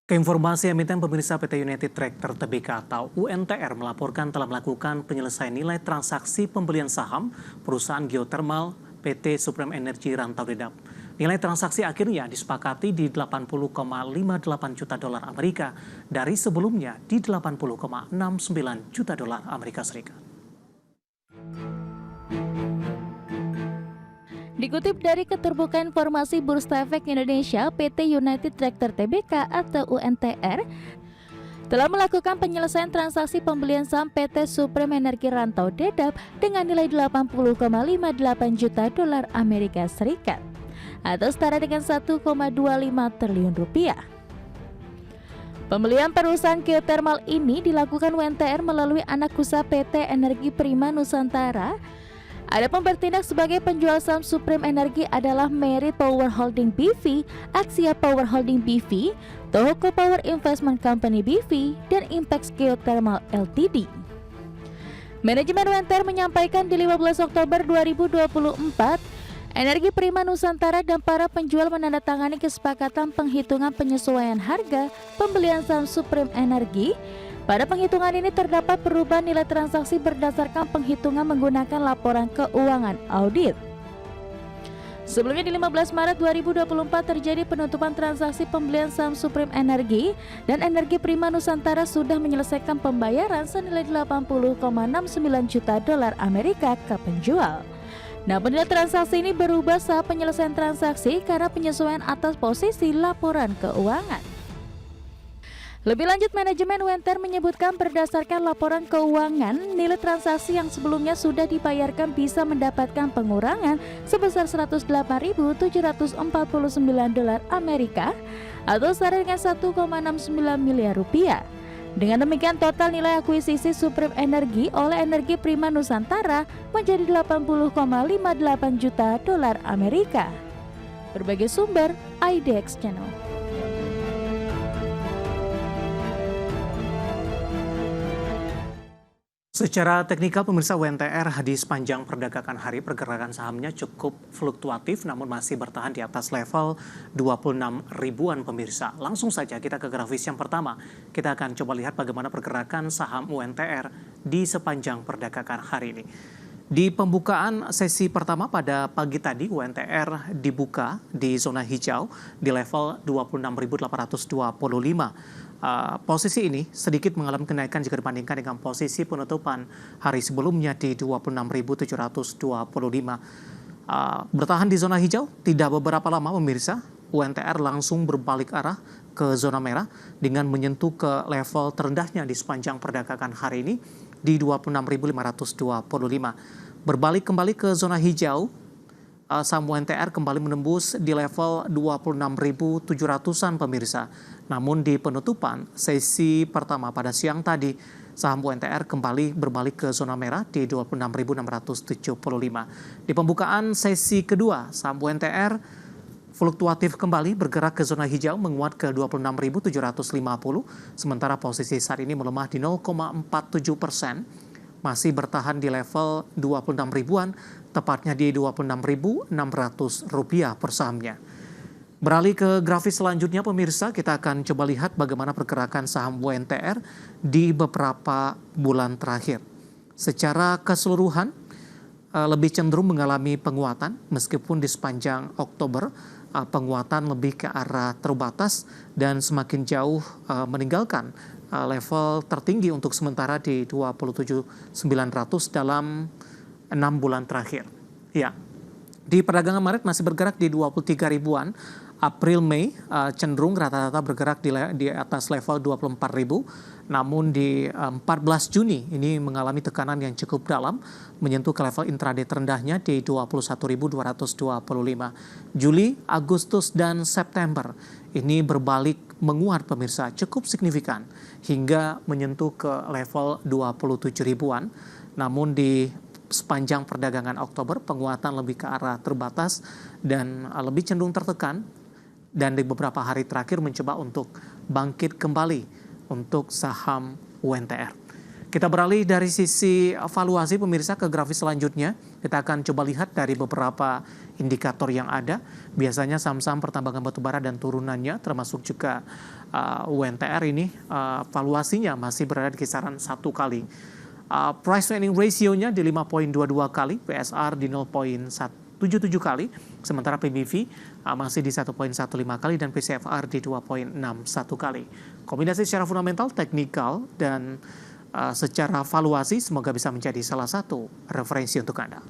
Keinformasi emiten pemirsa PT United Tractor Tbk atau UNTR melaporkan telah melakukan penyelesaian nilai transaksi pembelian saham perusahaan geothermal PT Supreme Energy Rantau Dedap. Nilai transaksi akhirnya disepakati di 80,58 juta dolar Amerika dari sebelumnya di 80,69 juta dolar Amerika Serikat. Dikutip dari Keterbukaan Informasi Bursa Efek Indonesia, PT United Tractor Tbk atau UNTR telah melakukan penyelesaian transaksi pembelian saham PT Supreme Energy Rantau Dedap dengan nilai 80,58 juta dolar Amerika Serikat atau setara dengan 1,25 triliun rupiah. Pembelian perusahaan geothermal ini dilakukan UNTR melalui anak usaha PT Energi Prima Nusantara. Adapun bertindak sebagai penjual saham Supreme Energy adalah Merit Power Holding BV, Axia Power Holding BV, Tohoku Power Investment Company BV, dan Impex Geothermal Ltd. Manajemen UNTR menyampaikan di 15 Oktober 2024, Energi Prima Nusantara dan para penjual menandatangani kesepakatan penghitungan penyesuaian harga pembelian saham Supreme Energy. Pada penghitungan ini terdapat perubahan nilai transaksi berdasarkan penghitungan menggunakan laporan keuangan audit. Sebelumnya di 15 Maret 2024 terjadi penutupan transaksi pembelian saham Supreme Energy dan Energi Prima Nusantara sudah menyelesaikan pembayaran senilai 80,69 juta dolar Amerika ke penjual. Namun nilai transaksi ini berubah saat penyelesaian transaksi karena penyesuaian atas posisi laporan keuangan. Lebih lanjut, manajemen UNTR menyebutkan berdasarkan laporan keuangan, nilai transaksi yang sebelumnya sudah dibayarkan bisa mendapatkan pengurangan sebesar 108.749 dolar Amerika atau setara dengan 1,69 miliar rupiah. Dengan demikian total nilai akuisisi Supreme Energy oleh Energi Prima Nusantara menjadi 80,58 juta dolar Amerika. Berbagai sumber, IDX Channel. Secara teknikal, pemirsa, UNTR di sepanjang perdagangan hari pergerakan sahamnya cukup fluktuatif namun masih bertahan di atas level 26 ribuan pemirsa. Langsung saja kita ke grafis yang pertama. Kita akan coba lihat bagaimana pergerakan saham UNTR di sepanjang perdagangan hari ini. Di pembukaan sesi pertama pada pagi tadi, UNTR dibuka di zona hijau di level 26.825. Posisi ini sedikit mengalami kenaikan jika dibandingkan dengan posisi penutupan hari sebelumnya di 26.725. Bertahan di zona hijau tidak beberapa lama pemirsa, UNTR langsung berbalik arah ke zona merah dengan menyentuh ke level terendahnya di sepanjang perdagangan hari ini di 26.525. Berbalik kembali ke zona hijau, saham UNTR kembali menembus di level 26.700-an pemirsa. Namun di penutupan sesi pertama pada siang tadi, saham UNTR kembali berbalik ke zona merah di 26.675. Di pembukaan sesi kedua, saham UNTR fluktuatif kembali bergerak ke zona hijau menguat ke 26.750, sementara posisi saat ini melemah di 0,47%. Masih bertahan di level 26 ribuan, tepatnya di Rp26.600 per sahamnya. Beralih ke grafis selanjutnya pemirsa, kita akan coba lihat bagaimana pergerakan saham UNTR di beberapa bulan terakhir. Secara keseluruhan, lebih cenderung mengalami penguatan, meskipun di sepanjang Oktober, penguatan lebih ke arah terbatas dan semakin jauh meninggalkan level tertinggi untuk sementara di 27.900 dalam 6 bulan terakhir. Ya, di perdagangan Maret masih bergerak di 23 ribuan. April Mei cenderung rata-rata bergerak di atas level 24.000. Namun di 14 Juni ini mengalami tekanan yang cukup dalam, menyentuh ke level intraday terendahnya di 21.225. Juli, Agustus, dan September ini berbalik menguat pemirsa cukup signifikan hingga menyentuh ke level 27 ribuan. Namun di sepanjang perdagangan Oktober penguatan lebih ke arah terbatas dan lebih cenderung tertekan, dan di beberapa hari terakhir mencoba untuk bangkit kembali untuk saham UNTR. Kita beralih dari sisi valuasi pemirsa ke grafis selanjutnya. Kita akan coba lihat dari beberapa indikator yang ada. Biasanya saham-saham pertambangan batubara dan turunannya termasuk juga UNTR ini valuasinya masih berada di kisaran 1 kali. Price earning ratio-nya di 5,22 kali, PSR di 0,77 kali, sementara PBV masih di 1,15 kali dan PCFR di 2,61 kali. Kombinasi secara fundamental, teknikal, dan secara valuasi semoga bisa menjadi salah satu referensi untuk Anda.